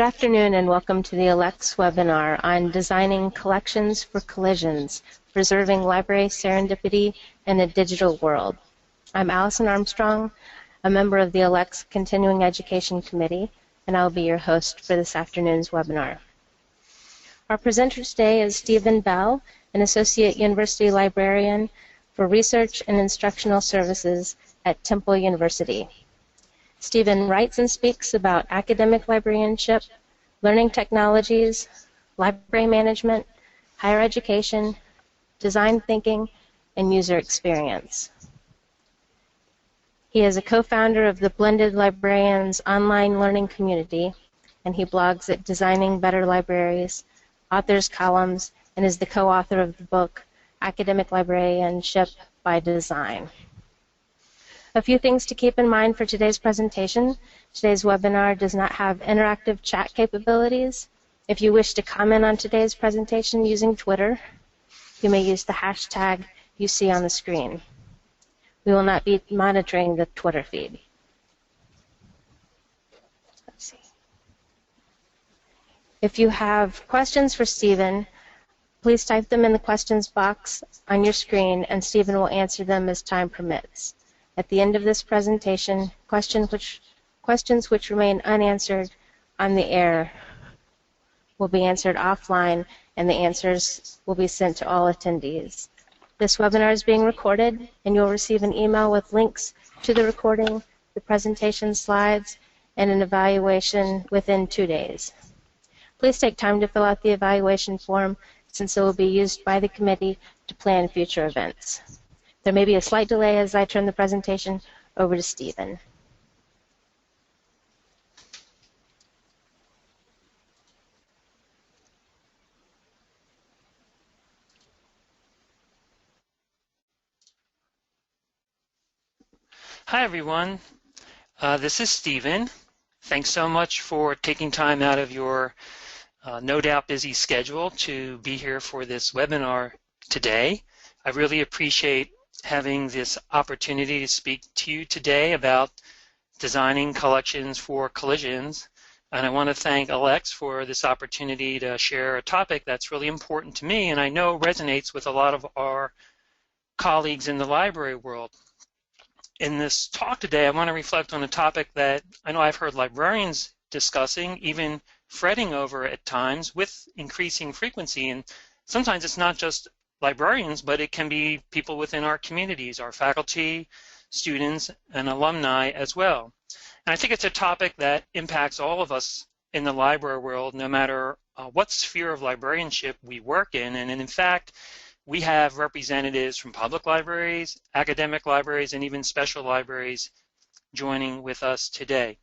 Good afternoon and welcome to the ALCTS webinar on Designing Collections for Collisions, Preserving Library Serendipity in a Digital World. I'm Allison Armstrong, a member of the ALCTS Continuing Education Committee, and I'll be your host for this afternoon's webinar. Our presenter today is Stephen Bell, an Associate University Librarian for Research and Instructional Services at Temple University. Stephen writes and speaks about academic librarianship, learning technologies, library management, higher education, design thinking, and user experience. He is a co-founder of the Blended Librarians online learning community, and he blogs at Designing Better Libraries, authors columns, and is the co-author of the book Academic Librarianship by Design. A few things to keep in mind for today's presentation. Today's webinar does not have interactive chat capabilities. If you wish to comment on today's presentation using Twitter, you may use the hashtag you see on the screen. We will not be monitoring the Twitter feed. Let's see. If you have questions for Stephen, please type them in the questions box on your screen and Stephen will answer them as time permits. At the end of this presentation, questions which remain unanswered on the air will be answered offline, and the answers will be sent to all attendees. This webinar is being recorded, and you'll receive an email with links to the recording, the presentation slides, and an evaluation within 2 days. Please take time to fill out the evaluation form, since it will be used by the committee to plan future events. There may be a slight delay as I turn the presentation over to Stephen. Hi everyone, this is Stephen. Thanks so much for taking time out of your no doubt busy schedule to be here for this webinar today. I really appreciate having this opportunity to speak to you today about designing collections for collisions, and I want to thank ALCTS for this opportunity to share a topic that's really important to me and I know resonates with a lot of our colleagues in the library world. In this talk today, I want to reflect on a topic that I know I've heard librarians discussing, even fretting over at times with increasing frequency, and sometimes it's not just librarians, but it can be people within our communities, our faculty, students, and alumni as well. And I think it's a topic that impacts all of us in the library world, no matter what sphere of librarianship we work in. And in fact, we have representatives from public libraries, academic libraries, and even special libraries joining with us today.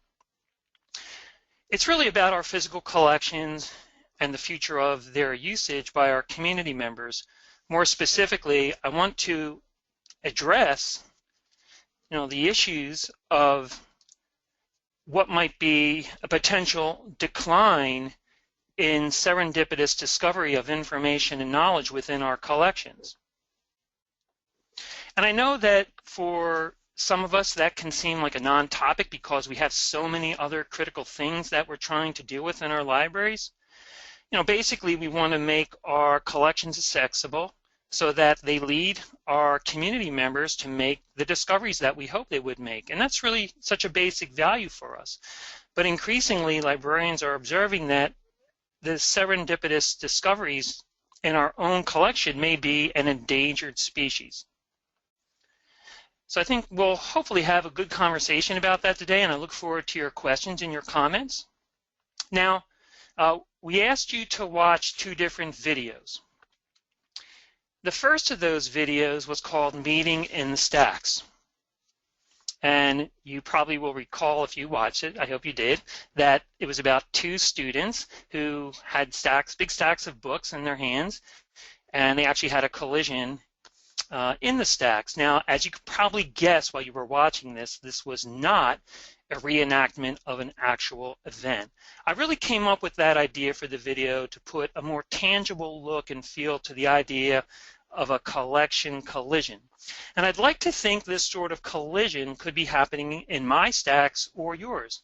It's really about our physical collections and the future of their usage by our community members. More specifically, I want to address, the issues of what might be a potential decline in serendipitous discovery of information and knowledge within our collections. And I know that for some of us that can seem like a non-topic because we have so many other critical things that we're trying to deal with in our libraries. Basically we want to make our collections accessible so that they lead our community members to make the discoveries that we hope they would make. And that's really such a basic value for us. But increasingly, librarians are observing that the serendipitous discoveries in our own collection may be an endangered species. So I think we'll hopefully have a good conversation about that today, and I look forward to your questions and your comments. Now, we asked you to watch 2 different videos. The first of those videos was called Meeting in the Stacks. And you probably will recall, if you watched it, I hope you did, that it was about 2 students who had big stacks of books in their hands, and they actually had a collision in the stacks. Now, as you could probably guess while you were watching this, this was not a reenactment of an actual event. I really came up with that idea for the video to put a more tangible look and feel to the idea of a collection collision. And I'd like to think this sort of collision could be happening in my stacks or yours.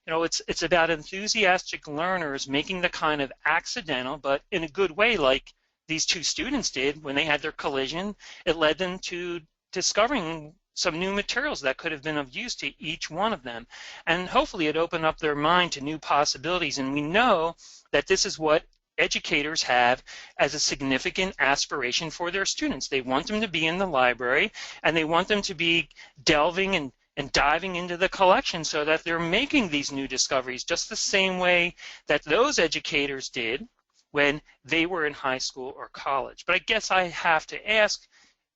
You know, it's about enthusiastic learners making the kind of accidental, but in a good way, like these two students did when they had their collision. It led them to discovering some new materials that could have been of use to each one of them. And hopefully it opened up their mind to new possibilities. And we know that this is what educators have as a significant aspiration for their students. They want them to be in the library, and they want them to be delving and diving into the collection so that they're making these new discoveries just the same way that those educators did when they were in high school or college. But I guess I have to ask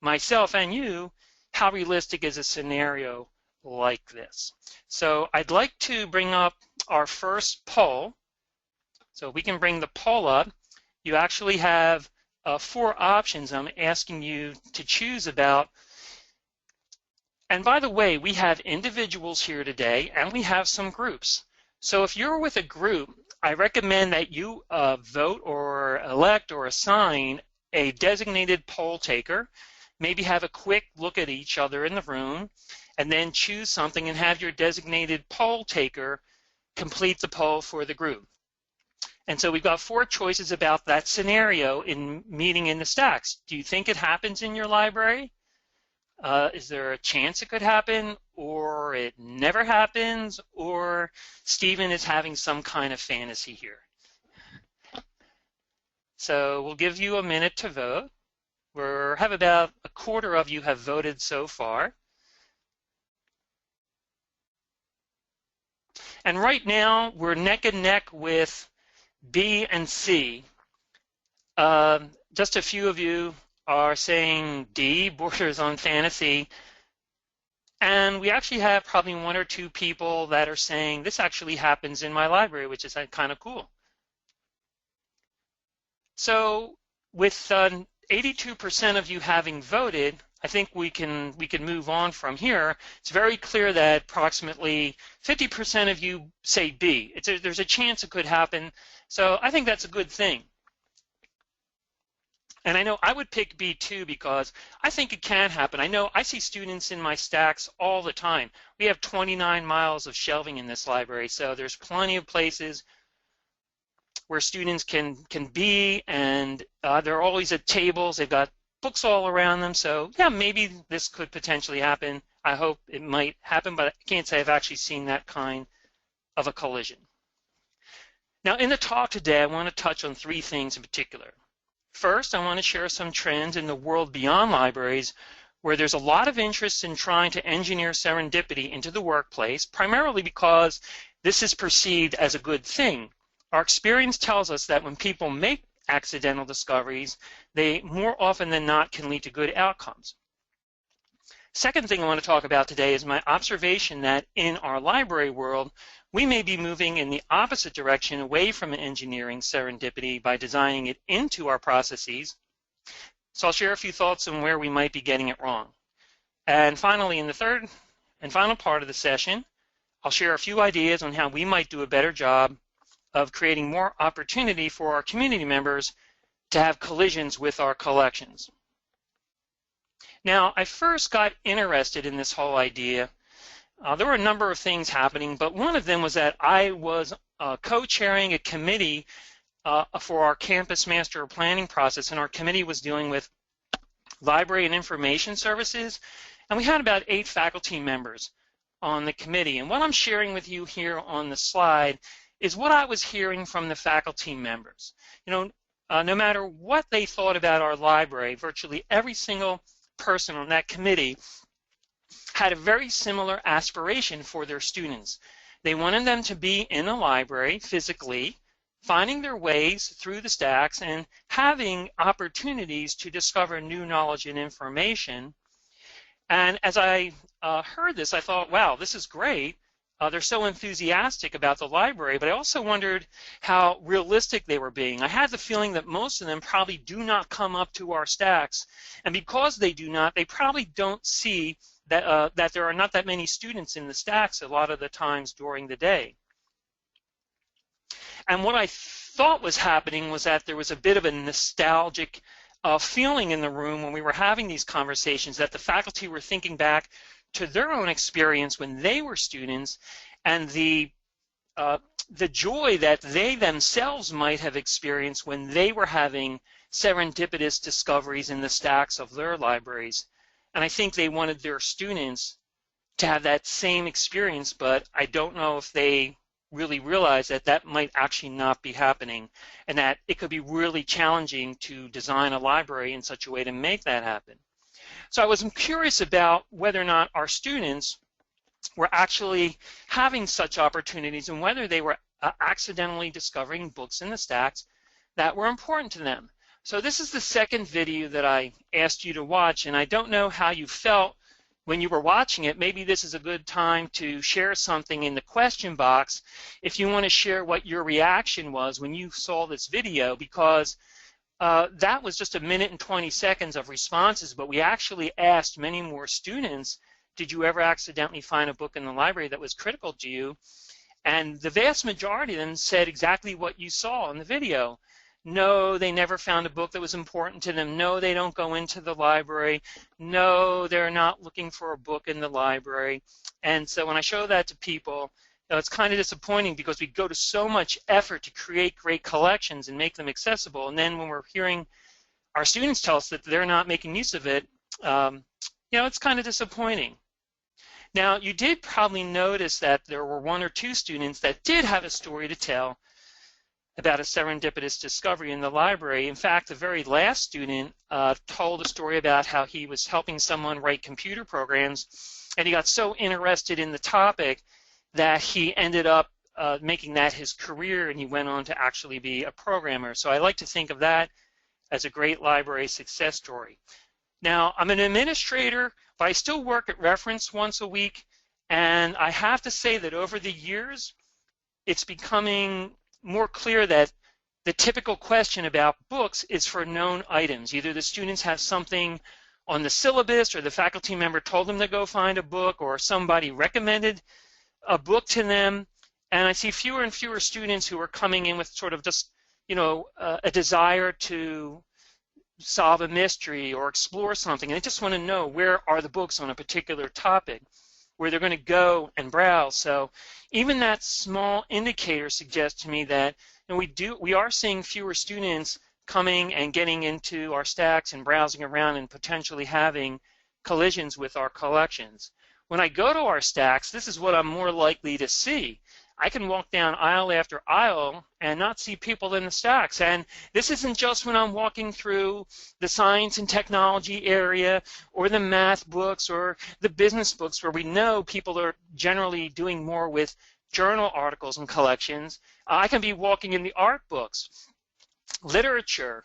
myself and you, how realistic is a scenario like this? So I'd like to bring up our first poll. So we can bring the poll up. You actually have 4 options I'm asking you to choose about. And by the way, we have individuals here today, and we have some groups. So if you're with a group, I recommend that you vote or elect or assign a designated poll taker. Maybe have a quick look at each other in the room, and then choose something and have your designated poll taker complete the poll for the group. And so we've got 4 choices about that scenario in meeting in the stacks. Do you think it happens in your library? Is there a chance it could happen, or it never happens, or Stephen is having some kind of fantasy here? So we'll give you a minute to vote. We have about a quarter of you have voted so far. And right now, we're neck and neck with B and C. Just a few of you are saying D, borders on fantasy. And we actually have probably 1 or 2 people that are saying this actually happens in my library, which is kind of cool. So with 82% of you having voted, I think we can move on from here. It's very clear that approximately 50% of you say B. There's a chance it could happen, so I think that's a good thing. And I know I would pick B too because I think it can happen. I know I see students in my stacks all the time. We have 29 miles of shelving in this library, so there's plenty of places where students can be, and they're always at tables. They've got books all around them. So yeah, maybe this could potentially happen. I hope it might happen, but I can't say I've actually seen that kind of a collision. Now in the talk today, I want to touch on 3 things in particular. First, I want to share some trends in the world beyond libraries where there's a lot of interest in trying to engineer serendipity into the workplace, primarily because this is perceived as a good thing. Our experience tells us that when people make accidental discoveries, they more often than not can lead to good outcomes. Second thing I want to talk about today is my observation that in our library world, we may be moving in the opposite direction away from engineering serendipity by designing it into our processes. So I'll share a few thoughts on where we might be getting it wrong. And finally, in the third and final part of the session, I'll share a few ideas on how we might do a better job of creating more opportunity for our community members to have collisions with our collections. Now, I first got interested in this whole idea. There were a number of things happening, but one of them was that I was co-chairing a committee for our campus master planning process, and our committee was dealing with library and information services, and we had about 8 faculty members on the committee. And what I'm sharing with you here on the slide is what I was hearing from the faculty members. You know, no matter what they thought about our library, virtually every single person on that committee had a very similar aspiration for their students. They wanted them to be in a library physically, finding their ways through the stacks and having opportunities to discover new knowledge and information. And as I heard this, I thought, wow, this is great. They're so enthusiastic about the library, but I also wondered how realistic they were being. I had the feeling that most of them probably do not come up to our stacks, and because they do not, they probably don't see that, that there are not that many students in the stacks a lot of the times during the day. And what I thought was happening was that there was a bit of a nostalgic feeling in the room when we were having these conversations, that the faculty were thinking back to their own experience when they were students, and the joy that they themselves might have experienced when they were having serendipitous discoveries in the stacks of their libraries. And I think they wanted their students to have that same experience, but I don't know if they really realize that that might actually not be happening, and that it could be really challenging to design a library in such a way to make that happen. So I was curious about whether or not our students were actually having such opportunities, and whether they were accidentally discovering books in the stacks that were important to them. So this is the second video that I asked you to watch, and I don't know how you felt when you were watching it. Maybe this is a good time to share something in the question box if you want to share what your reaction was when you saw this video, because that was just 1 minute and 20 seconds of responses, but we actually asked many more students, did you ever accidentally find a book in the library that was critical to you? And the vast majority of them said exactly what you saw in the video. No, they never found a book that was important to them. No, they don't go into the library. No, they're not looking for a book in the library. And so when I show that to people, it's kind of disappointing, because we go to so much effort to create great collections and make them accessible. And then when we're hearing our students tell us that they're not making use of it, it's kind of disappointing. Now, you did probably notice that there were 1 or 2 students that did have a story to tell about a serendipitous discovery in the library. In fact, the very last student told a story about how he was helping someone write computer programs, and he got so interested in the topic that he ended up making that his career, and he went on to actually be a programmer. So I like to think of that as a great library success story. Now, I'm an administrator, but I still work at Reference once a week, and I have to say that over the years, it's becoming more clear that the typical question about books is for known items. Either the students have something on the syllabus, or the faculty member told them to go find a book, or somebody recommended a book to them. And I see fewer and fewer students who are coming in with sort of just, a desire to solve a mystery or explore something, and they just want to know where are the books on a particular topic, where they're going to go and browse. So even that small indicator suggests to me that we are seeing fewer students coming and getting into our stacks and browsing around and potentially having collisions with our collections. When I go to our stacks, this is what I'm more likely to see. I can walk down aisle after aisle and not see people in the stacks. And this isn't just when I'm walking through the science and technology area, or the math books, or the business books, where we know people are generally doing more with journal articles and collections. I can be walking in the art books, literature,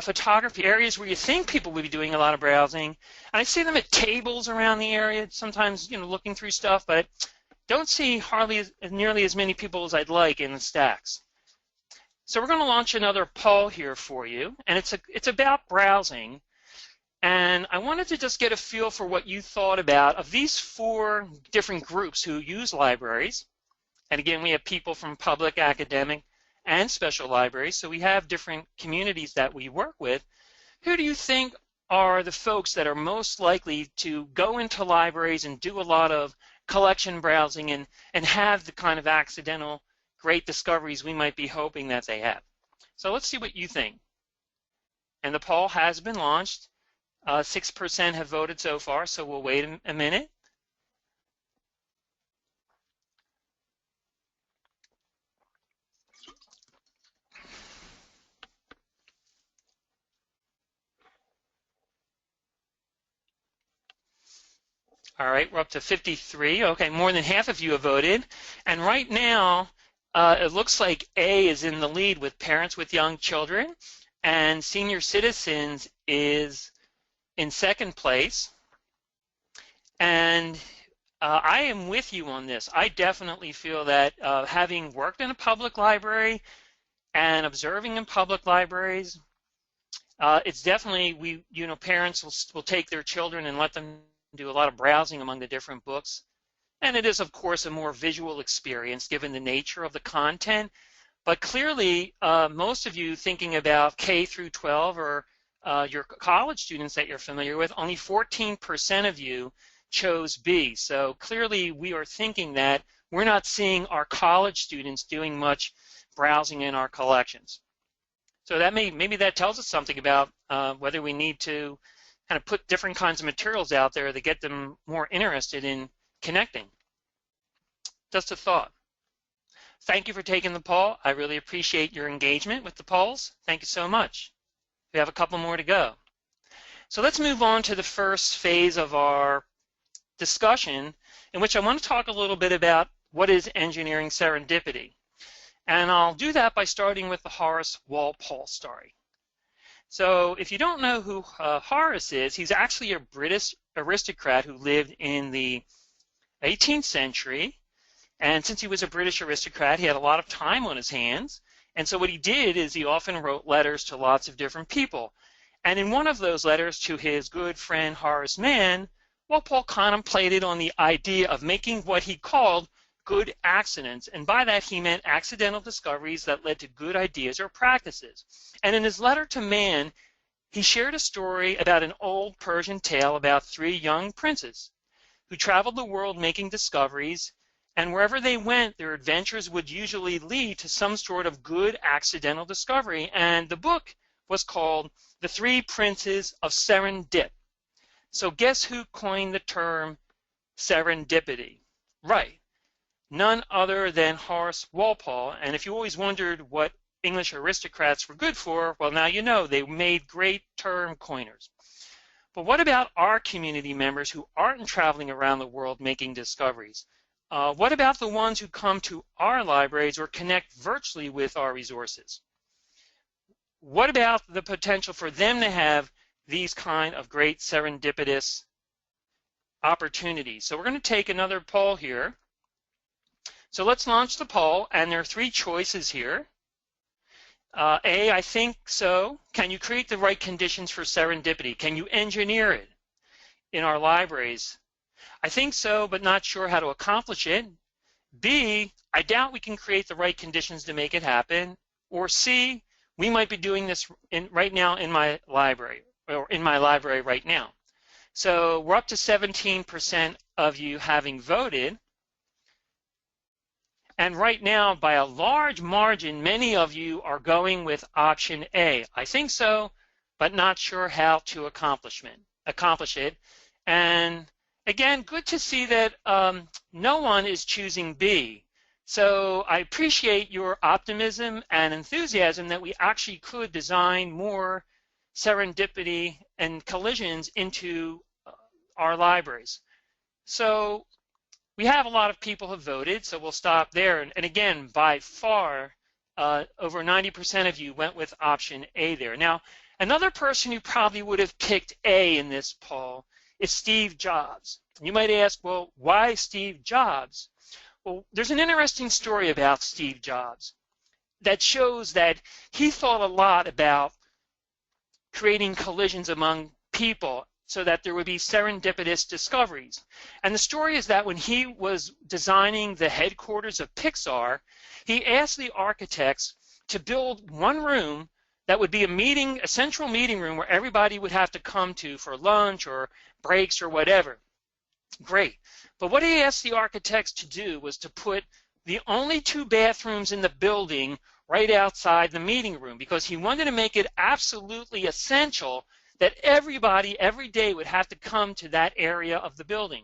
photography, areas where you think people would be doing a lot of browsing. And I see them at tables around the area, sometimes, looking through stuff, but don't see nearly as many people as I'd like in the stacks. So we're going to launch another poll here for you, and it's about browsing. And I wanted to just get a feel for what you thought about of these 4 different groups who use libraries. And again, we have people from public, academic, and special libraries, so we have different communities that we work with. Who do you think are the folks that are most likely to go into libraries and do a lot of collection browsing and have the kind of accidental great discoveries we might be hoping that they have? So let's see what you think. And the poll has been launched. 6% have voted so far, so we'll wait a minute. All right, we're up to 53. Okay, more than half of you have voted. And right now, it looks like A is in the lead with parents with young children, and senior citizens is in second place. And I am with you on this. I definitely feel that having worked in a public library and observing in public libraries, it's definitely, parents will take their children and let them do a lot of browsing among the different books. And it is, of course, a more visual experience given the nature of the content. But clearly, most of you thinking about K through 12 or your college students that you're familiar with, only 14% of you chose B. So clearly we are thinking that we're not seeing our college students doing much browsing in our collections. So that maybe that tells us something about whether we need to kind of put different kinds of materials out there to get them more interested in connecting. Just a thought. Thank you for taking the poll. I really appreciate your engagement with the polls. Thank you so much. We have a couple more to go. So let's move on to the first phase of our discussion, in which I want to talk a little bit about what is engineering serendipity. And I'll do that by starting with the Horace Walpole story. So if you don't know who Horace is, he's actually a British aristocrat who lived in the 18th century. And since he was a British aristocrat, he had a lot of time on his hands. And so what he did is he often wrote letters to lots of different people. And in one of those letters to his good friend Horace Mann, Walpole contemplated on the idea of making what he called good accidents. And by that he meant accidental discoveries that led to good ideas or practices. And in his letter to Mann, he shared a story about an old Persian tale about three young princes who traveled the world making discoveries, and wherever they went, their adventures would usually lead to some sort of good accidental discovery. And the book was called The Three Princes of Serendip. So guess who coined the term serendipity? Right, none other than Horace Walpole. And if you always wondered what English aristocrats were good for, well, now you know, they made great term coiners. But what about our community members who aren't traveling around the world making discoveries? What about the ones who come to our libraries or connect virtually with our resources? What about the potential for them to have these kind of great serendipitous opportunities? So we're going to take another poll here. So let's launch the poll, and there are three choices here. A, I think so. Can you create the right conditions for serendipity? Can you engineer it in our libraries? I think so, but not sure how to accomplish it. B, I doubt we can create the right conditions to make it happen. Or C, we might be doing this right now in my library, or in my library right now. So we're up to 17% of you having voted. And right now, by a large margin, many of you are going with option A. I think so, but not sure how to accomplish it. And again, good to see that no one is choosing B. So I appreciate your optimism and enthusiasm that we actually could design more serendipity and collisions into our libraries. So we have a lot of people who have voted, so we'll stop there. And again, by far, over 90% of you went with option A there. Now, another person who probably would have picked A in this poll is Steve Jobs. You might ask, well, why Steve Jobs? Well, there's an interesting story about Steve Jobs that shows that he thought a lot about creating collisions among people so that there would be serendipitous discoveries. And the story is that when he was designing the headquarters of Pixar, he asked the architects to build one room that would be a central meeting room where everybody would have to come to for lunch or breaks or whatever. Great. But what he asked the architects to do was to put the only two bathrooms in the building right outside the meeting room, because he wanted to make it absolutely essential that everybody every day would have to come to that area of the building.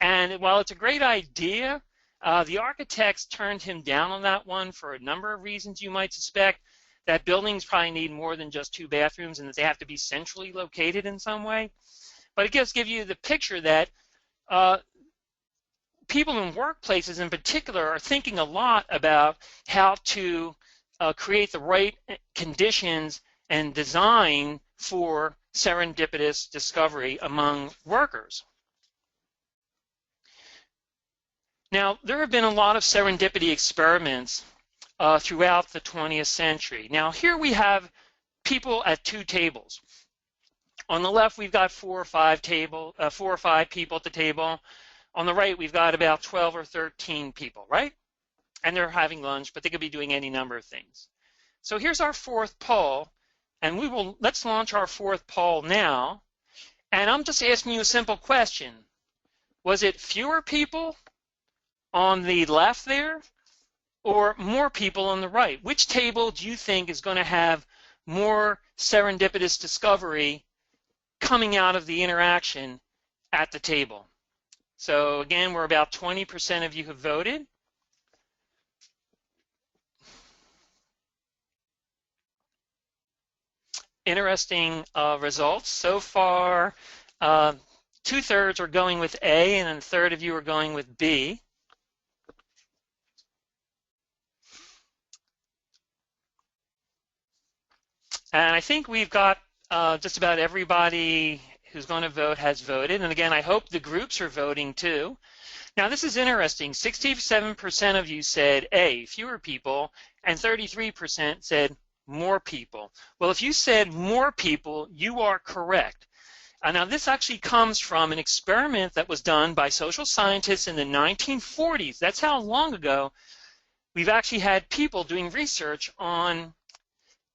And while it's a great idea, the architects turned him down on that one for a number of reasons. You might suspect that buildings probably need more than just two bathrooms and that they have to be centrally located in some way. But it gives you the picture that people in workplaces in particular are thinking a lot about how to create the right conditions and design for serendipitous discovery among workers. Now, there have been a lot of serendipity experiments throughout the 20th century. Now, here we have people at two tables. On the left, we've got four or five people at the table. On the right, we've got about 12 or 13 people, right? and they're having lunch, but they could be doing any number of things. So here's our fourth poll, and let's launch our fourth poll now. And I'm just asking you a simple question. Was it fewer people on the left there, or more people on the right? Which table do you think is going to have more serendipitous discovery coming out of the interaction at the table? So again, we're about 20% of you have voted. Interesting results. So far, 2/3 are going with A, and a third of you are going with B. And I think we've got just about everybody who's going to vote has voted. And again, I hope the groups are voting too. Now, this is interesting. 67% of you said A, fewer people, and 33% said more people. Well, if you said more people, you are correct. Now, this actually comes from an experiment that was done by social scientists in the 1940s. That's how long ago we've actually had people doing research on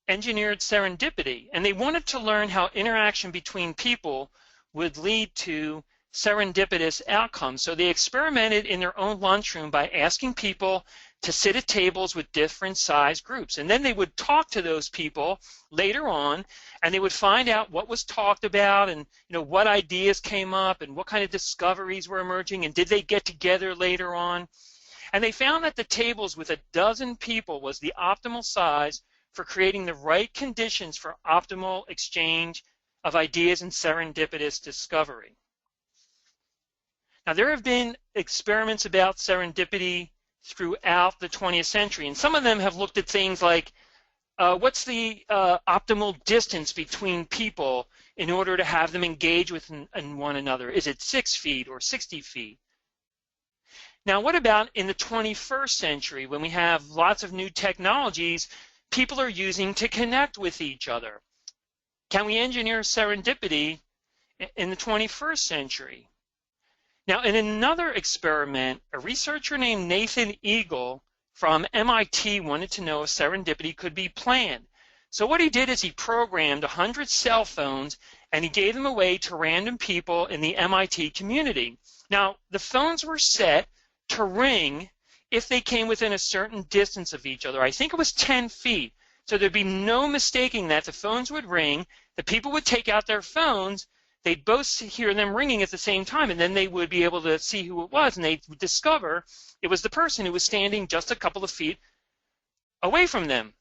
engineered serendipity, and they wanted to learn how interaction between people would lead to serendipitous outcomes. So they experimented in their own lunchroom by asking people to sit at tables with different size groups, and then they would talk to those people later on, and they would find out what was talked about, and what ideas came up, and what kind of discoveries were emerging, and did they get together later on. And they found that the tables with 12 people was the optimal size for creating the right conditions for optimal exchange of ideas and serendipitous discovery. Now, there have been experiments about serendipity throughout the 20th century, and some of them have looked at things like what's the optimal distance between people in order to have them engage with one another? Is it 6 feet or 60 feet? Now, what about in the 21st century, when we have lots of new technologies people are using to connect with each other? Can we engineer serendipity in the 21st century? Now, in another experiment, a researcher named Nathan Eagle from MIT wanted to know if serendipity could be planned. So what he did is he programmed 100 cell phones, and he gave them away to random people in the MIT community. Now, the phones were set to ring if they came within a certain distance of each other. I think it was 10 feet. So there'd be no mistaking that. The phones would ring, the people would take out their phones, they'd both hear them ringing at the same time, and then they would be able to see who it was, and they'd discover it was the person who was standing just a couple of feet away from them.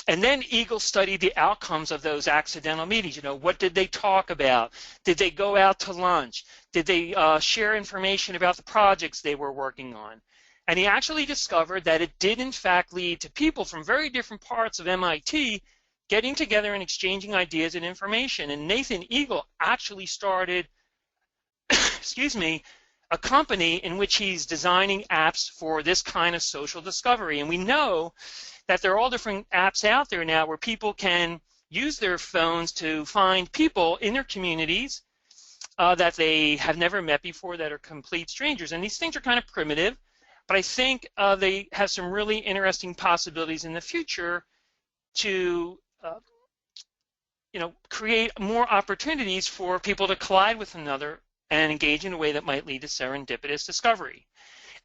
And then Eagle studied the outcomes of those accidental meetings. What did they talk about? Did they go out to lunch? Did they share information about the projects they were working on? And he actually discovered that it did, in fact, lead to people from very different parts of MIT getting together and exchanging ideas and information. And Nathan Eagle actually started, excuse me, a company in which he's designing apps for this kind of social discovery. And we know that there are all different apps out there now where people can use their phones to find people in their communities that they have never met before, that are complete strangers. And these things are kind of primitive, but I think they have some really interesting possibilities in the future to create more opportunities for people to collide with another and engage in a way that might lead to serendipitous discovery.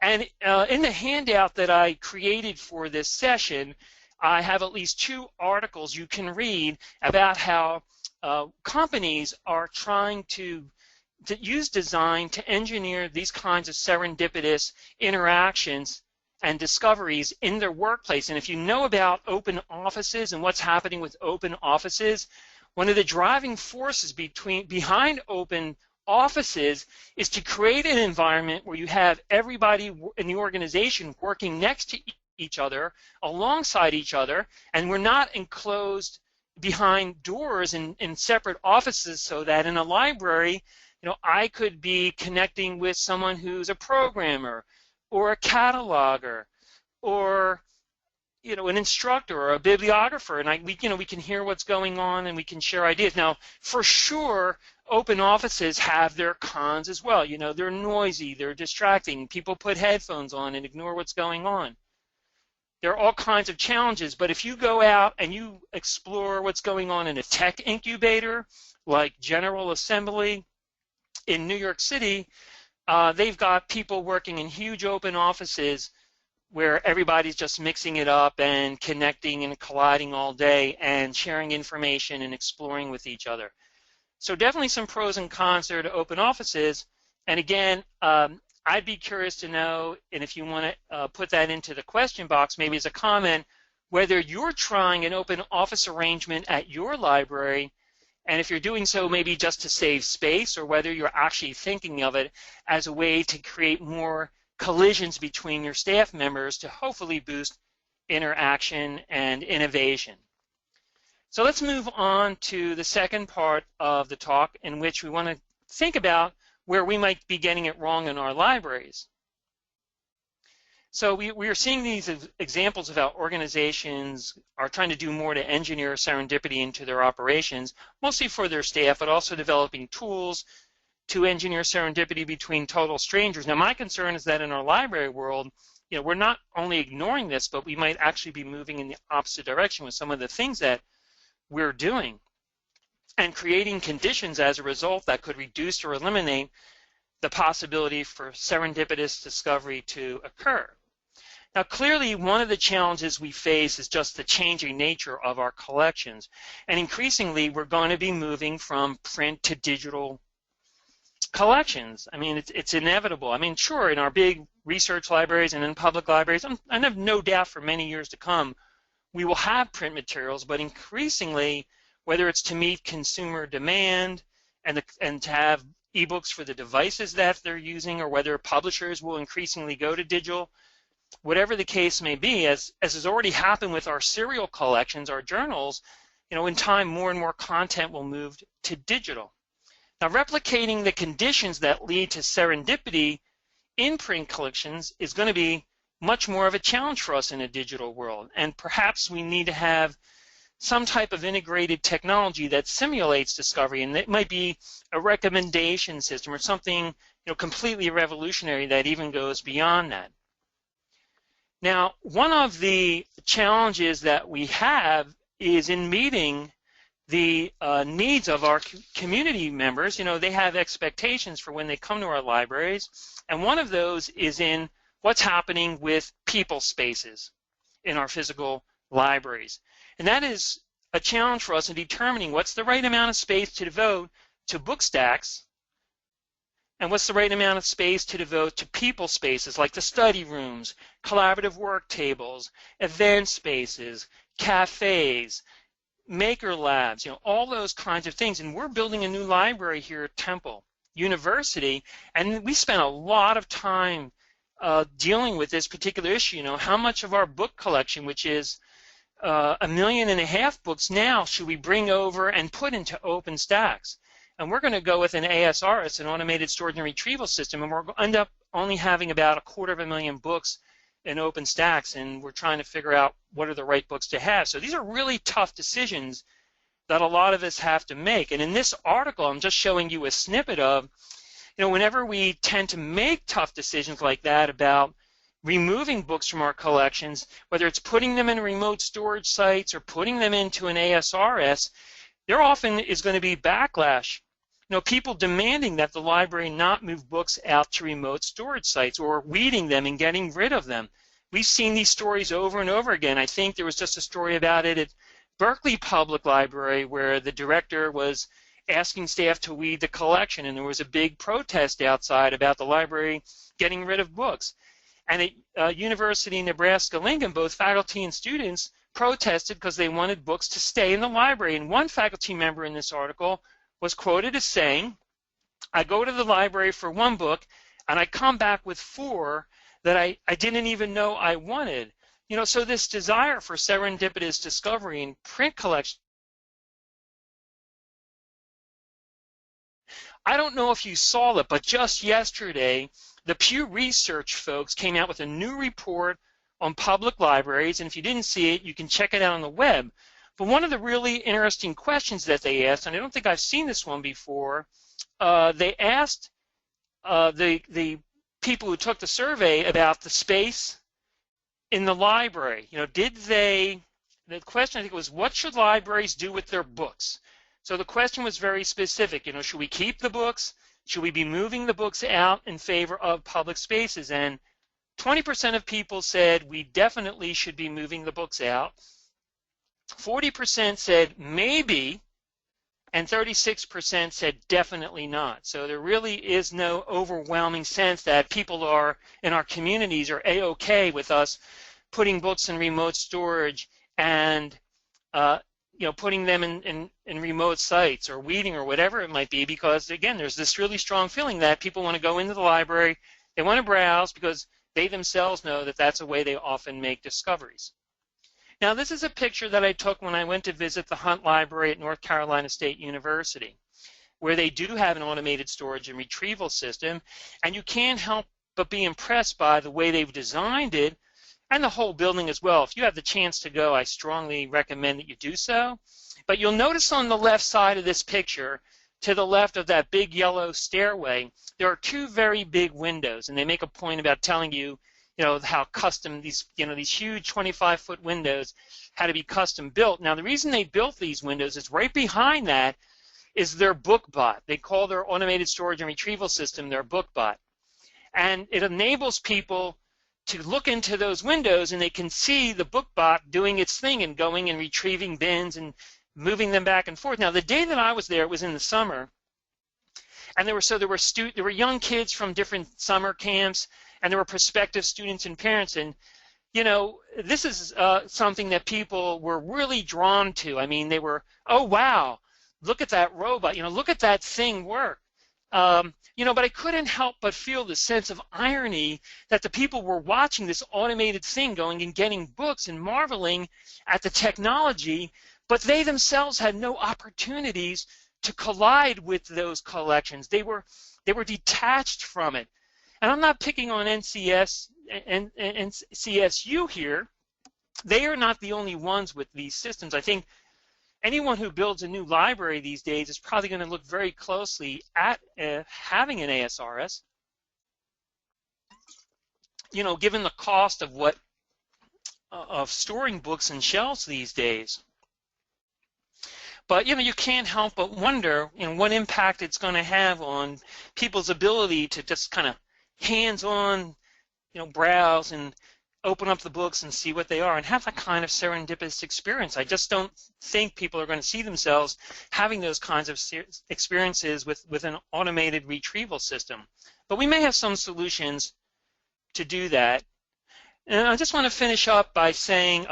And in the handout that I created for this session, I have at least 2 articles you can read about how companies are trying to use design to engineer these kinds of serendipitous interactions and discoveries in their workplace. And if you know about open offices and what's happening with open offices, one of the driving forces behind open offices is to create an environment where you have everybody in the organization working next to each other, alongside each other, and we're not enclosed behind doors in separate offices, so that in a library, I could be connecting with someone who's a programmer or a cataloger or an instructor or a bibliographer, and we can hear what's going on and we can share ideas. Now, for sure, open offices have their cons as well. They're noisy, they're distracting. People put headphones on and ignore what's going on. there are all kinds of challenges, but if you go out and you explore what's going on in a tech incubator like General Assembly in New York City, they've got people working in huge open offices where everybody's just mixing it up and connecting and colliding all day and sharing information and exploring with each other. So definitely some pros and cons there to open offices. And again, I'd be curious to know, and if you want to put that into the question box, maybe as a comment, whether you're trying an open office arrangement at your library, and if you're doing so maybe just to save space, or whether you're actually thinking of it as a way to create more collisions between your staff members to hopefully boost interaction and innovation. So let's move on to the second part of the talk, in which we want to think about where we might be getting it wrong in our libraries. So we are seeing these examples of how organizations are trying to do more to engineer serendipity into their operations, mostly for their staff, but also developing tools to engineer serendipity between total strangers. Now, my concern is that in our library world, we're not only ignoring this, but we might actually be moving in the opposite direction with some of the things that we're doing, and creating conditions as a result that could reduce or eliminate the possibility for serendipitous discovery to occur. Now, clearly, one of the challenges we face is just the changing nature of our collections. And increasingly, we're going to be moving from print to digital collections. I mean, it's inevitable. I mean, sure, in our big research libraries and in public libraries, I have no doubt for many years to come, we will have print materials, but increasingly, whether it's to meet consumer demand and to have ebooks for the devices that they're using, or whether publishers will increasingly go to digital, whatever the case may be, as has already happened with our serial collections, our journals, in time more and more content will move to digital. Now, replicating the conditions that lead to serendipity in print collections is going to be much more of a challenge for us in a digital world, and perhaps we need to have some type of integrated technology that simulates discovery, and it might be a recommendation system or something completely revolutionary that even goes beyond that. Now, one of the challenges that we have is in meeting the needs of our community members. They have expectations for when they come to our libraries, and one of those is in what's happening with people spaces in our physical libraries. And that is a challenge for us in determining what's the right amount of space to devote to book stacks, and what's the right amount of space to devote to people spaces like the study rooms, collaborative work tables, event spaces, cafes, maker labs, all those kinds of things. And we're building a new library here at Temple University, and we spent a lot of time dealing with this particular issue. How much of our book collection, which is 1.5 million books now, should we bring over and put into open stacks? And we're going to go with an ASRS, an automated storage and retrieval system, and we're going to end up only having about 250,000 books in open stacks, and we're trying to figure out what are the right books to have. So these are really tough decisions that a lot of us have to make. And in this article, I'm just showing you a snippet of, whenever we tend to make tough decisions like that about removing books from our collections, whether it's putting them in remote storage sites or putting them into an ASRS, there often is going to be backlash. People demanding that the library not move books out to remote storage sites, or weeding them and getting rid of them. We've seen these stories over and over again. I think there was just a story about it at Berkeley Public Library where the director was asking staff to weed the collection, and there was a big protest outside about the library getting rid of books. And at University of Nebraska-Lincoln, both faculty and students protested because they wanted books to stay in the library. And one faculty member in this article was quoted as saying, "I go to the library for one book, and I come back with 4 that I didn't even know I wanted." So this desire for serendipitous discovery in print collection. I don't know if you saw it, but just yesterday, the Pew Research folks came out with a new report on public libraries, and if you didn't see it, you can check it out on the web. But one of the really interesting questions that they asked, and I don't think I've seen this one before, they asked the people who took the survey about the space in the library, the question I think was, what should libraries do with their books? So the question was very specific, should we keep the books? Should we be moving the books out in favor of public spaces? And 20% of people said we definitely should be moving the books out. 40% said maybe, and 36% said definitely not. So there really is no overwhelming sense that people in our communities are A-OK with us putting books in remote storage and putting them in remote sites or weeding or whatever it might be, because again, there's this really strong feeling that people want to go into the library, they want to browse because they themselves know that that's a way they often make discoveries. Now, this is a picture that I took when I went to visit the Hunt Library at North Carolina State University, where they do have an automated storage and retrieval system, and you can't help but be impressed by the way they've designed it and the whole building as well. If you have the chance to go, I strongly recommend that you do so. But you'll notice on the left side of this picture, to the left of that big yellow stairway, there are two very big windows, and they make a point about telling you, how custom these huge 25-foot windows had to be custom built. Now, the reason they built these windows is right behind that is their BookBot. They call their automated storage and retrieval system their BookBot. And it enables people to look into those windows, and they can see the BookBot doing its thing and going and retrieving bins and moving them back and forth. Now, the day that I was there, it was in the summer, and there were young kids from different summer camps, and there were prospective students and parents, and this is something that people were really drawn to. I mean, they were, oh wow, look at that robot, look at that thing work. But I couldn't help but feel the sense of irony that the people were watching this automated thing going and getting books and marveling at the technology, but they themselves had no opportunities to collide with those collections. They were detached from it. And I'm not picking on NCS and CSU here. They are not the only ones with these systems. I think anyone who builds a new library these days is probably going to look very closely at having an ASRS. Given the cost of storing books in shelves these days. But you can't help but wonder what impact it's going to have on people's ability to just kind of hands-on browse and open up the books and see what they are and have that kind of serendipitous experience. I just don't think people are going to see themselves having those kinds of experiences with an automated retrieval system. But we may have some solutions to do that. And I just want to finish up by saying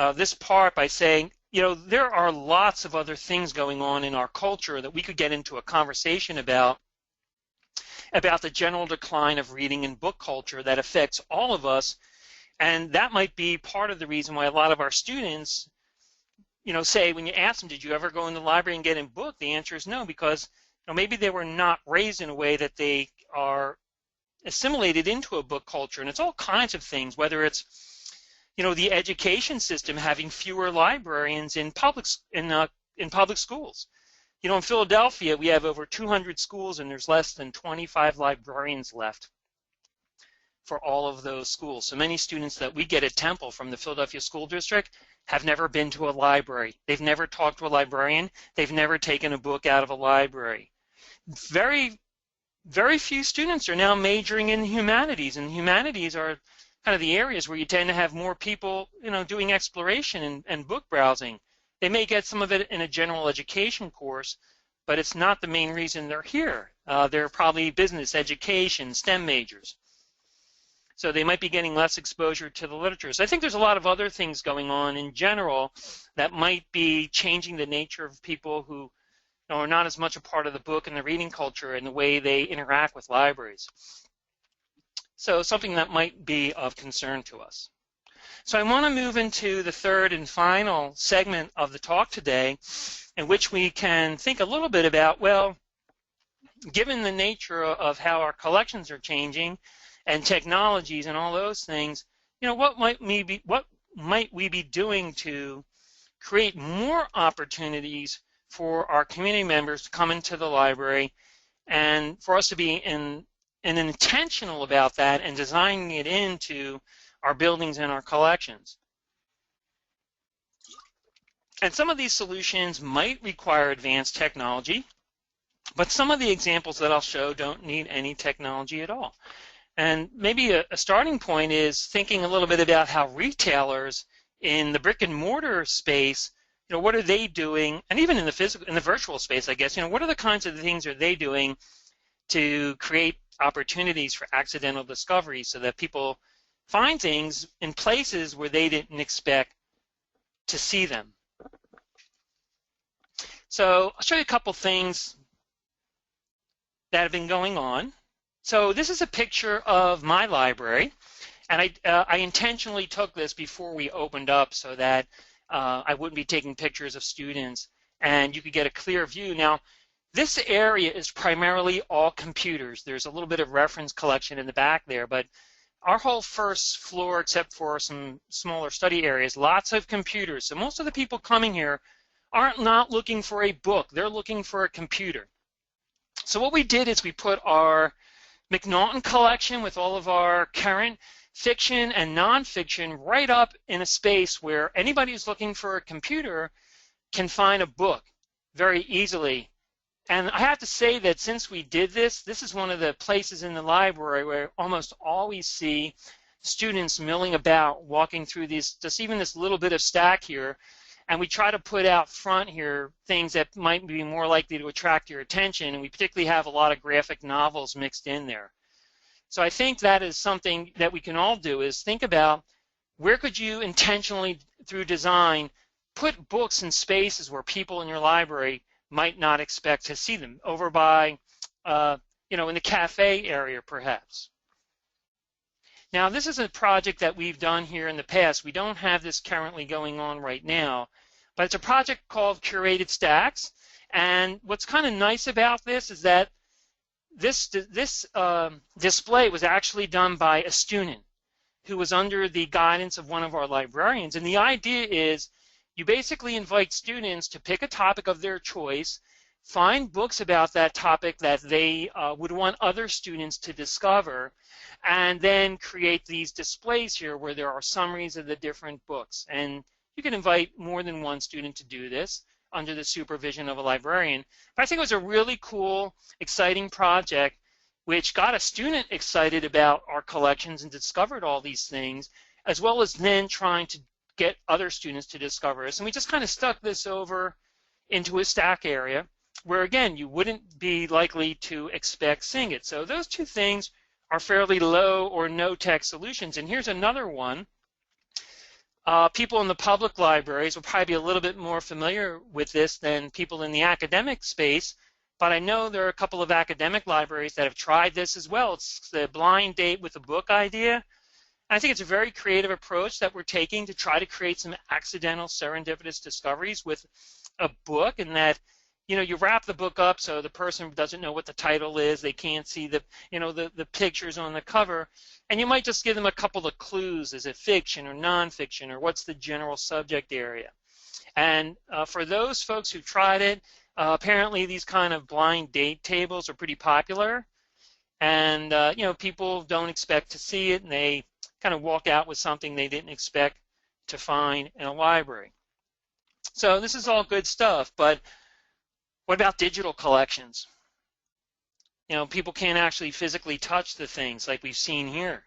there are lots of other things going on in our culture that we could get into a conversation about the general decline of reading and book culture that affects all of us. And that might be part of the reason why a lot of our students, say when you ask them, did you ever go in the library and get a book? The answer is no, because maybe they were not raised in a way that they are assimilated into a book culture. And it's all kinds of things, whether it's the education system having fewer librarians in public schools. In Philadelphia, we have over 200 schools, and there's less than 25 librarians left for all of those schools. So many students that we get at Temple from the Philadelphia School District have never been to a library. They've never talked to a librarian. They've never taken a book out of a library. Very, very few students are now majoring in humanities, and humanities are kind of the areas where you tend to have more people, doing exploration and book browsing. They may get some of it in a general education course, but it's not the main reason they're here. They're probably business, education, STEM majors. So they might be getting less exposure to the literature. So I think there's a lot of other things going on in general that might be changing the nature of people who are not as much a part of the book and the reading culture and the way they interact with libraries. So something that might be of concern to us. So I want to move into the third and final segment of the talk today, in which we can think a little bit about, well, given the nature of how our collections are changing and technologies and all those things, what might we be doing to create more opportunities for our community members to come into the library and for us to be intentional about that and designing it into our buildings and our collections. And some of these solutions might require advanced technology, but some of the examples that I'll show don't need any technology at all. And maybe a starting point is thinking a little bit about how retailers in the brick and mortar space, what are they doing? And even in the virtual space, I guess, what are the kinds of things are they doing to create opportunities for accidental discovery so that people find things in places where they didn't expect to see them. So I'll show you a couple things that have been going on. So this is a picture of my library, and I intentionally took this before we opened up so that I wouldn't be taking pictures of students and you could get a clear view. Now, this area is primarily all computers. There's a little bit of reference collection in the back there, but our whole first floor, except for some smaller study areas, lots of computers. So most of the people coming here aren't not looking for a book. They're looking for a computer. So what we did is we put our McNaughton collection with all of our current fiction and nonfiction right up in a space where anybody who's looking for a computer can find a book very easily. And I have to say that since we did this, this is one of the places in the library where I almost always see students milling about, walking through these, just even this little bit of stack here. And we try to put out front here things that might be more likely to attract your attention. And we particularly have a lot of graphic novels mixed in there. So I think that is something that we can all do, is think about where could you intentionally, through design, put books in spaces where people in your library might not expect to see them, over by, in the cafe area, perhaps. Now, this is a project that we've done here in the past. We don't have this currently going on right now, but it's a project called Curated Stacks. And what's kind of nice about this is that this display was actually done by a student who was under the guidance of one of our librarians. And the idea is you basically invite students to pick a topic of their choice, find books about that topic that they would want other students to discover, and then create these displays here where there are summaries of the different books. And you can invite more than one student to do this under the supervision of a librarian. But I think it was a really cool, exciting project which got a student excited about our collections and discovered all these things, as well as then trying to get other students to discover us. And we just kind of stuck this over into a stack area where, again, you wouldn't be likely to expect seeing it. So those two things are fairly low or no-tech solutions. And here's another one. People in the public libraries will probably be a little bit more familiar with this than people in the academic space, but I know there are a couple of academic libraries that have tried this as well. It's the blind date with a book idea. I think it's a very creative approach that we're taking to try to create some accidental serendipitous discoveries with a book, and that, you wrap the book up so the person doesn't know what the title is, they can't see the pictures on the cover, and you might just give them a couple of clues. Is it fiction or nonfiction, or what's the general subject area? And for those folks who tried it, apparently these kind of blind date tables are pretty popular, and people don't expect to see it, and they kind of walk out with something they didn't expect to find in a library. So this is all good stuff, but what about digital collections? People can't actually physically touch the things like we've seen here.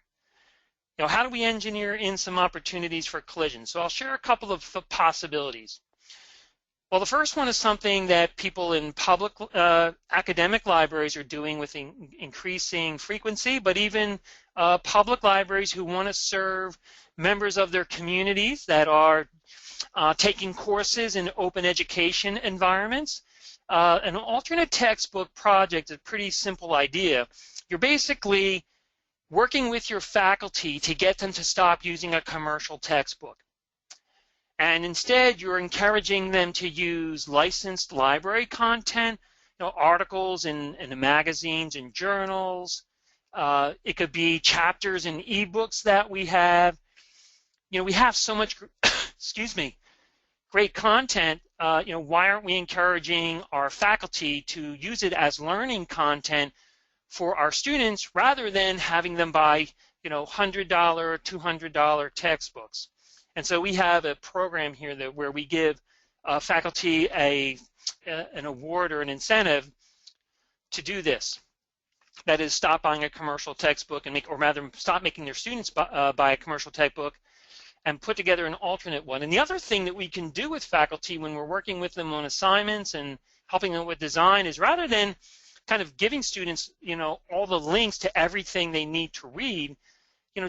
How do we engineer in some opportunities for collision? So I'll share a couple of possibilities. Well, the first one is something that people in public academic libraries are doing with increasing frequency, but even public libraries who want to serve members of their communities that are taking courses in open education environments. An alternate textbook project is a pretty simple idea. You're basically working with your faculty to get them to stop using a commercial textbook. And instead, you're encouraging them to use licensed library content, articles in the magazines and journals. It could be chapters in ebooks that we have. We have so much, excuse me, great content. Why aren't we encouraging our faculty to use it as learning content for our students rather than having them buy $100, $200 textbooks. And so we have a program here where we give faculty an award or an incentive to do this. That is, stop buying a commercial textbook or rather stop making their students buy a commercial textbook and put together an alternate one. And the other thing that we can do with faculty when we're working with them on assignments and helping them with design is, rather than kind of giving students, all the links to everything they need to read,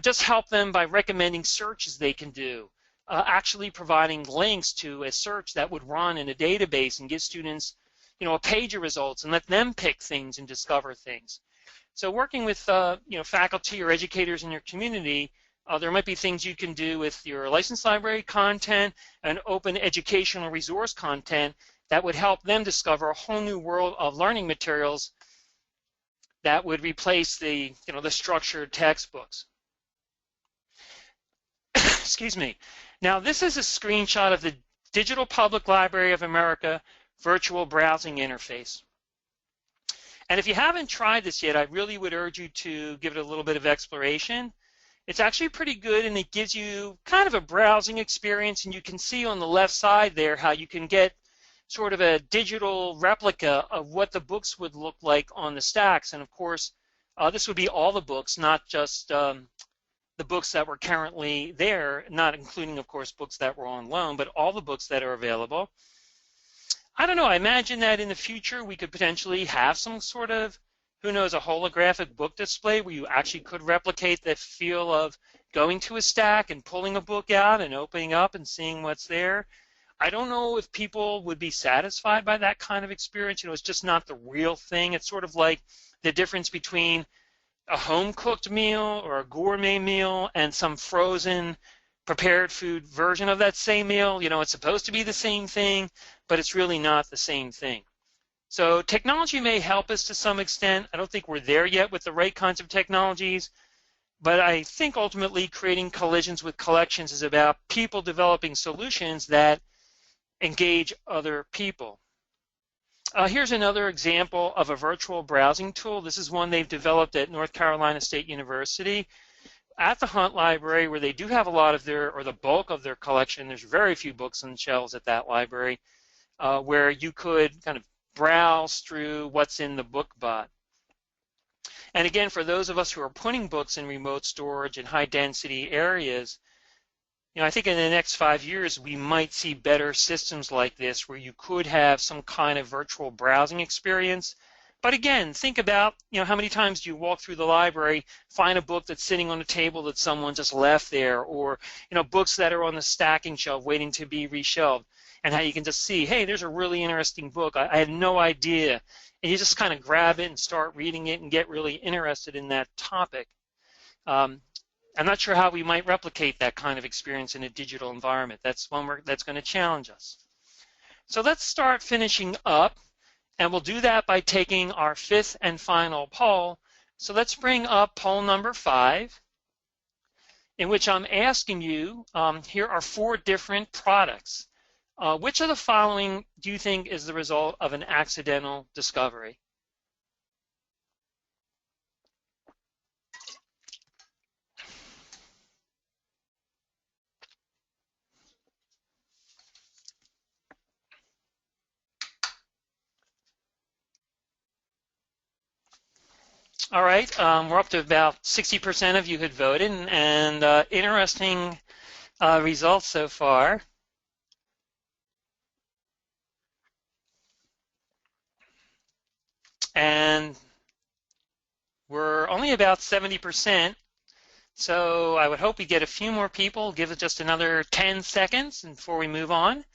just help them by recommending searches they can do, actually providing links to a search that would run in a database and give students, a page of results and let them pick things and discover things. So working with, faculty or educators in your community, there might be things you can do with your licensed library content and open educational resource content that would help them discover a whole new world of learning materials that would replace the structured textbooks. Excuse me. Now, this is a screenshot of the Digital Public Library of America virtual browsing interface. And if you haven't tried this yet, I really would urge you to give it a little bit of exploration. It's actually pretty good, and it gives you kind of a browsing experience, and you can see on the left side there how you can get sort of a digital replica of what the books would look like on the stacks. And of course, this would be all the books, not just the books that were currently there, not including, of course, books that were on loan, but all the books that are available. I don't know, I imagine that in the future we could potentially have some sort of, who knows, a holographic book display where you actually could replicate the feel of going to a stack and pulling a book out and opening up and seeing what's there. I don't know if people would be satisfied by that kind of experience. It's just not the real thing. It's sort of like the difference between a home-cooked meal or a gourmet meal and some frozen prepared food version of that same meal. It's supposed to be the same thing, but it's really not the same thing. So technology may help us to some extent. I don't think we're there yet with the right kinds of technologies, but I think ultimately creating collisions with collections is about people developing solutions that engage other people. Here's another example of a virtual browsing tool. This is one they've developed at North Carolina State University. At the Hunt Library, where they do have a lot of the bulk of their collection, there's very few books on shelves at that library, where you could kind of browse through what's in the BookBot. And again, for those of us who are putting books in remote storage in high-density areas, I think in the next 5 years we might see better systems like this where you could have some kind of virtual browsing experience. But again, think about, how many times do you walk through the library, find a book that's sitting on a table that someone just left there, or, books that are on the stacking shelf waiting to be reshelved, and how you can just see, hey, there's a really interesting book. I had no idea. And you just kind of grab it and start reading it and get really interested in that topic. I'm not sure how we might replicate that kind of experience in a digital environment. That's one that's going to challenge us. So let's start finishing up, and we'll do that by taking our fifth and final poll. So let's bring up poll number 5, in which I'm asking you, here are 4 different products. Which of the following do you think is the result of an accidental discovery? All right, we're up to about 60% of you had voted, and interesting results so far. And we're only about 70%, so I would hope we get a few more people. Give it just another 10 seconds before we move on.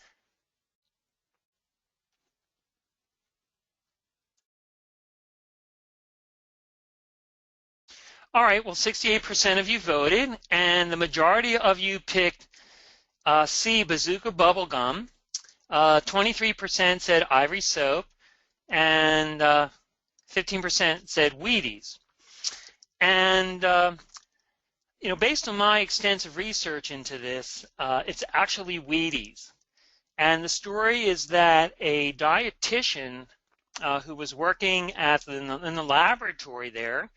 All right, well, 68% of you voted, and the majority of you picked C, Bazooka Bubblegum. 23% said Ivory Soap, and 15% said Wheaties. And, based on my extensive research into this, it's actually Wheaties. And the story is that a dietitian who was working in the laboratory there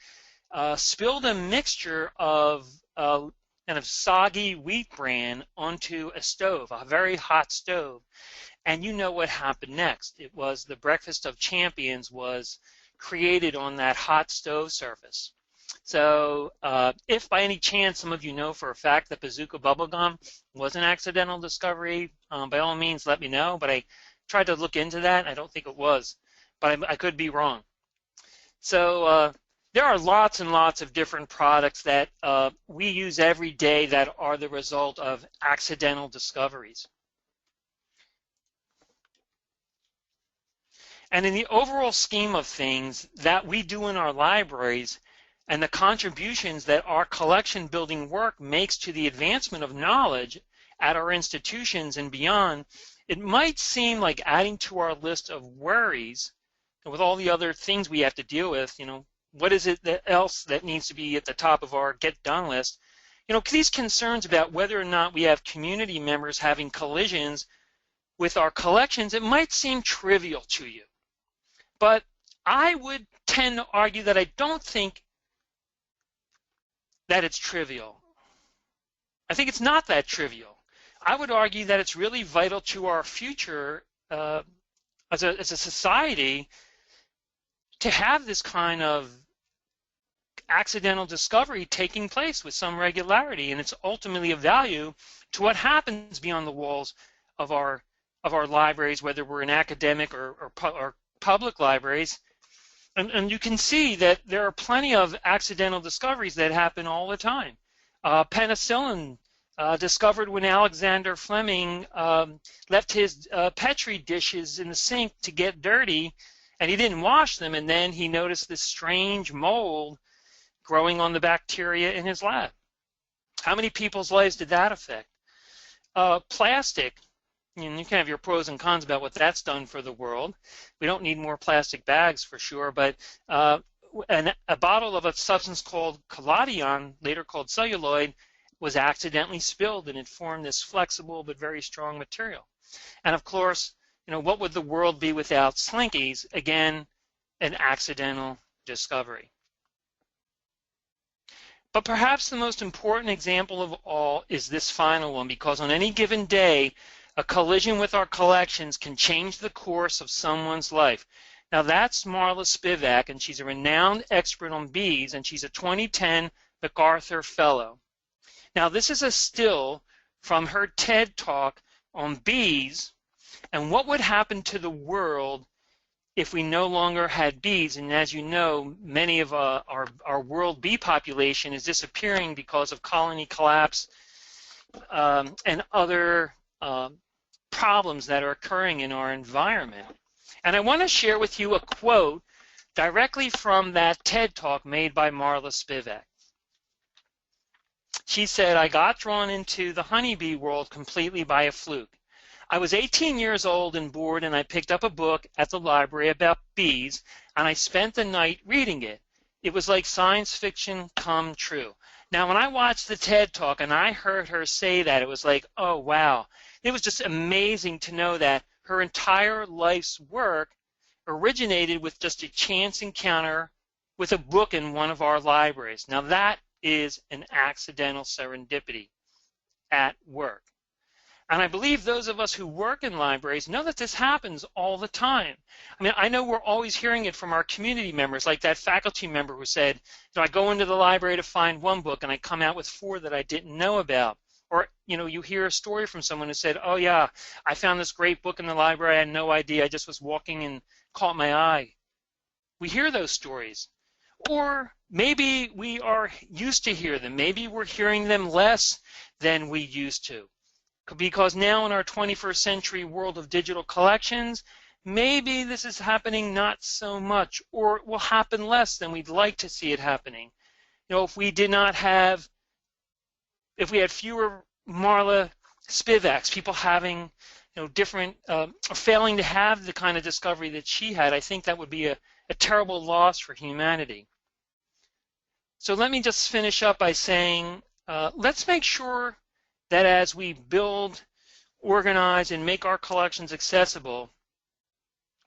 spilled a mixture of kind of soggy wheat bran onto a stove, a very hot stove. And you know what happened next. It was the breakfast of champions was created on that hot stove surface. So if by any chance some of you know for a fact that bazooka bubblegum was an accidental discovery, by all means let me know. But I tried to look into that. I don't think it was, but I could be wrong. So there are lots and lots of different products that we use every day that are the result of accidental discoveries. And in the overall scheme of things that we do in our libraries and the contributions that our collection building work makes to the advancement of knowledge at our institutions and beyond, it might seem like adding to our list of worries, and with all the other things we have to deal with, what is it else that needs to be at the top of our get done list? These concerns about whether or not we have community members having collisions with our collections, it might seem trivial to you. But I would tend to argue that I don't think that it's trivial. I think it's not that trivial. I would argue that it's really vital to our future as a society to have this kind of accidental discovery taking place with some regularity, and it's ultimately of value to what happens beyond the walls of our libraries, whether we're in academic or public libraries. And you can see that there are plenty of accidental discoveries that happen all the time. Penicillin discovered when Alexander Fleming left his Petri dishes in the sink to get dirty, and he didn't wash them, and then he noticed this strange mold growing on the bacteria in his lab. How many people's lives did that affect? Plastic. You can have your pros and cons about what that's done for the world. We don't need more plastic bags for sure, but a bottle of a substance called collodion, later called celluloid, was accidentally spilled, and it formed this flexible but very strong material. And of course, what would the world be without Slinkies? Again, an accidental discovery. But perhaps the most important example of all is this final one, because on any given day, a collision with our collections can change the course of someone's life. Now that's Marla Spivak, and she's a renowned expert on bees, and she's a 2010 MacArthur Fellow. Now this is a still from her TED Talk on bees and what would happen to the world if we no longer had bees. And as you know, many of our world bee population is disappearing because of colony collapse and other problems that are occurring in our environment. And I want to share with you a quote directly from that TED Talk made by Marla Spivak. She said, "I got drawn into the honeybee world completely by a fluke. I was 18 years old and bored, and I picked up a book at the library about bees, and I spent the night reading it. It was like science fiction come true." Now, when I watched the TED Talk and I heard her say that, it was like, oh, wow. It was just amazing to know that her entire life's work originated with just a chance encounter with a book in one of our libraries. Now, that is an accidental serendipity at work. And I believe those of us who work in libraries know that this happens all the time. I mean, I know we're always hearing it from our community members, like that faculty member who said, I go into the library to find one book and I come out with 4 that I didn't know about. Or, you hear a story from someone who said, oh yeah, I found this great book in the library, I had no idea, I just was walking and caught my eye. We hear those stories. Or maybe we are used to hear them. Maybe we're hearing them less than we used to. Because now in our 21st century world of digital collections, maybe this is happening not so much, or it will happen less than we'd like to see it happening. If we had fewer Marla Spivaks, people having, different, or failing to have the kind of discovery that she had, I think that would be a terrible loss for humanity. So let me just finish up by saying, let's make sure that as we build, organize, and make our collections accessible,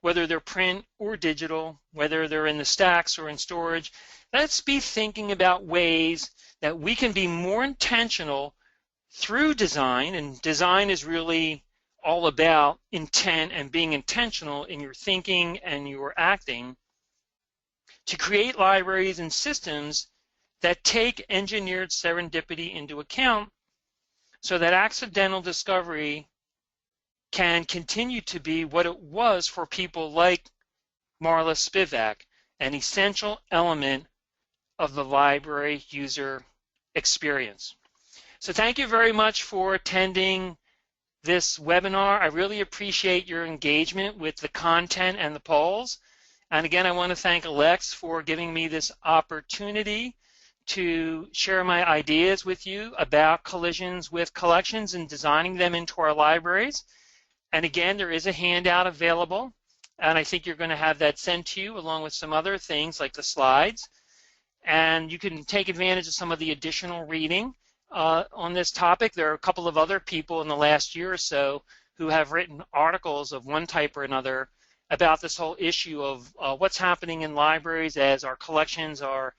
whether they're print or digital, whether they're in the stacks or in storage. Let's be thinking about ways that we can be more intentional through design, and design is really all about intent and being intentional in your thinking and your acting, to create libraries and systems that take engineered serendipity into account so that accidental discovery can continue to be what it was for people like Marla Spivak, an essential element of the library user experience. So thank you very much for attending this webinar. I really appreciate your engagement with the content and the polls. And again, I want to thank Alex for giving me this opportunity to share my ideas with you about collisions with collections and designing them into our libraries. And again, there is a handout available, and I think you're going to have that sent to you along with some other things like the slides. And you can take advantage of some of the additional reading on this topic. There are a couple of other people in the last year or so who have written articles of one type or another about this whole issue of what's happening in libraries as our collections are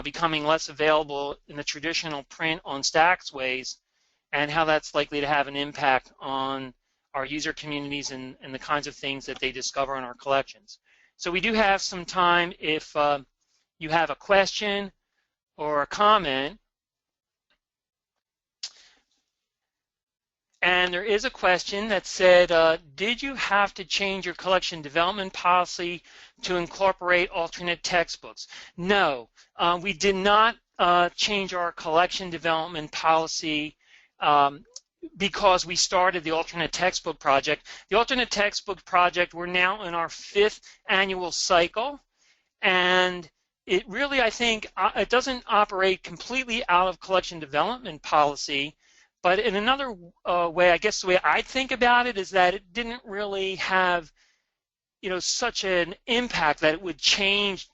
becoming less available in the traditional print on stacks ways, and how that's likely to have an impact on our user communities and the kinds of things that they discover in our collections. So we do have some time if you have a question or a comment. And there is a question that said, did you have to change your collection development policy to incorporate alternate textbooks? No, we did not change our collection development policy because we started the alternate textbook project. The alternate textbook project, we're now in our 5th annual cycle, and it really, I think, it doesn't operate completely out of collection development policy. But in another way, I guess the way I think about it is that it didn't really have, such an impact that it would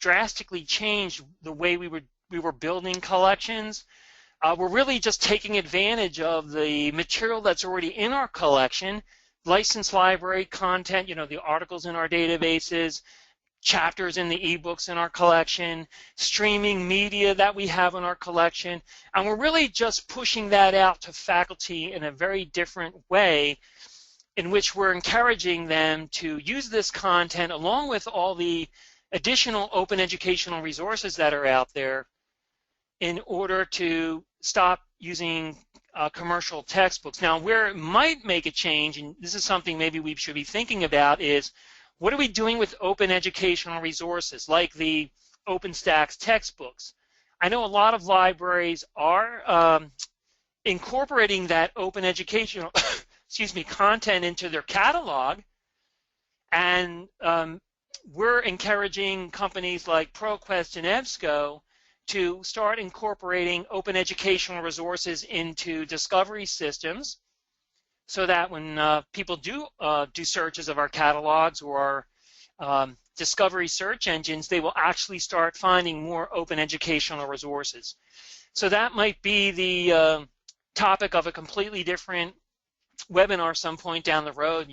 drastically change the way we were building collections. We're really just taking advantage of the material that's already in our collection, licensed library content, the articles in our databases, chapters in the ebooks in our collection, streaming media that we have in our collection, and we're really just pushing that out to faculty in a very different way, in which we're encouraging them to use this content along with all the additional open educational resources that are out there in order to stop using commercial textbooks. Now, where it might make a change, and this is something maybe we should be thinking about, is what are we doing with open educational resources like the OpenStax textbooks? I know a lot of libraries are incorporating that open educational content into their catalog, and we're encouraging companies like ProQuest and EBSCO to start incorporating open educational resources into discovery systems, so that when people do searches of our catalogs or our discovery search engines, they will actually start finding more open educational resources. So that might be the topic of a completely different webinar some point down the road.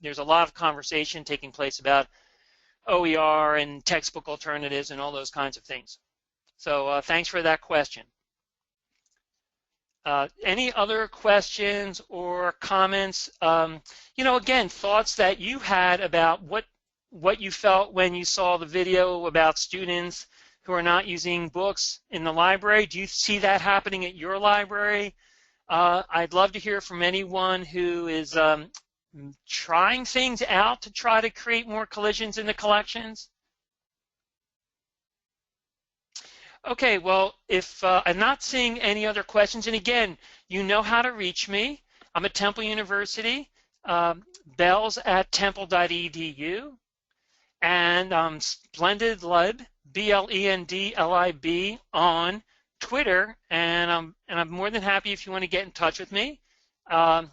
There's a lot of conversation taking place about OER and textbook alternatives and all those kinds of things. So thanks for that question. Any other questions or comments? Again, thoughts that you had about what you felt when you saw the video about students who are not using books in the library. Do you see that happening at your library? I'd love to hear from anyone who is trying things out to try to create more collisions in the collections. Okay, well, if I'm not seeing any other questions, and again, you know how to reach me. I'm at Temple University, bells@temple.edu, and SplendidLib, BLENDLIB, on Twitter, and I'm more than happy if you want to get in touch with me to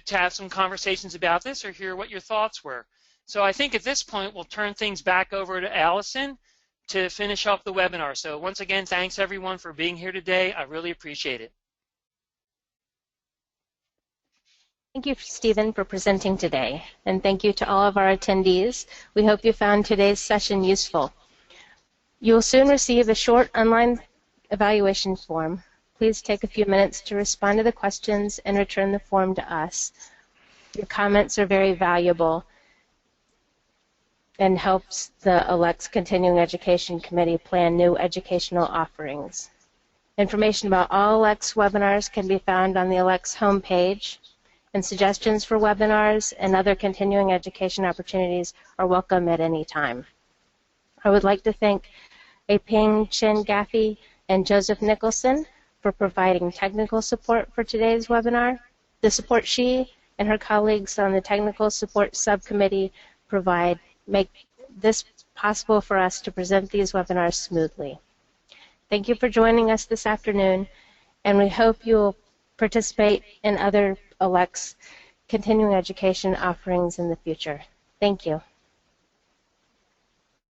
have some conversations about this or hear what your thoughts were. So I think at this point we'll turn things back over to Allison to finish up the webinar. So once again, thanks everyone for being here today. I really appreciate it. Thank you, Stephen, for presenting today, and thank you to all of our attendees. We hope you found today's session useful. You will soon receive a short online evaluation form. Please take a few minutes to respond to the questions and return the form to us. Your comments are very valuable and helps the ALCTS Continuing Education Committee plan new educational offerings. Information about all ALCTS webinars can be found on the ALCTS homepage, and suggestions for webinars and other continuing education opportunities are welcome at any time. I would like to thank Aping Chen Gaffey and Joseph Nicholson for providing technical support for today's webinar. The support she and her colleagues on the Technical Support Subcommittee provide make this possible for us to present these webinars smoothly. Thank you for joining us this afternoon, and we hope you will participate in other ALCTS continuing education offerings in the future. Thank you.